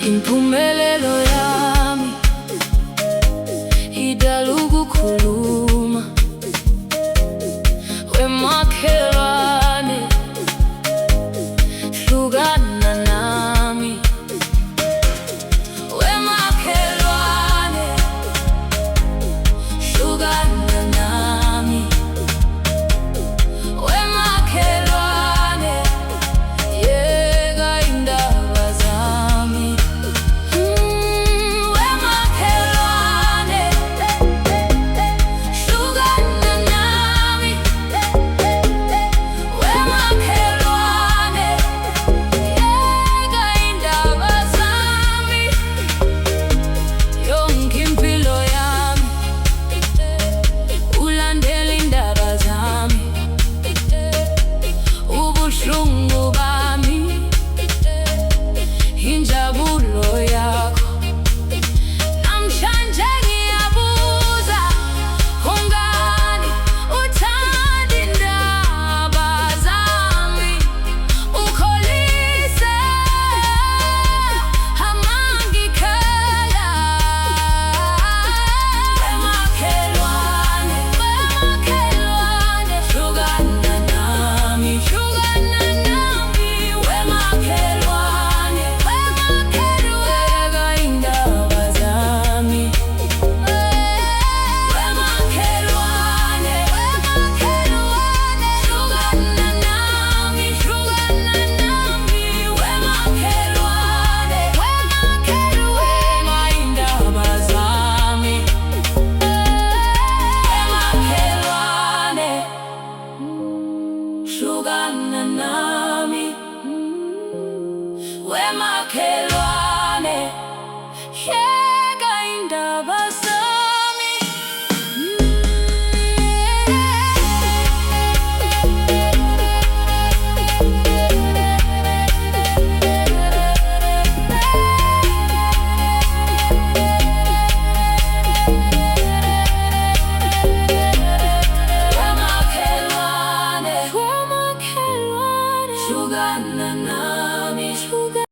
Impumelelo yami idala ukukhuluma. Wemakhelwane, hlukana nami. Wemakhelwane, hlukana nami. Wemakhelwane, yeka indaba zami. Wemakhelwane, hlukana nami. Wemakhelwane, yeka indaba zami. Yonke impilo yami ulandela indaba zami. Ubuhlungu bami, injabulo yakho. Namhlanje ngiyabuza, ungani uthanda indaba zami? Ukholise amangikhala. Wemakhelwane, wemakhelwane, hlukana nami, hlukana nami. Wemakhelwane, wemakhelwane, yeka indaba zami. Wemakhelwane, wemakhelwane, hlukana nami, hlukana nami. Wemakhelwane, wemakhelwane, indaba zami. Wemakhelwane, hlukana nami.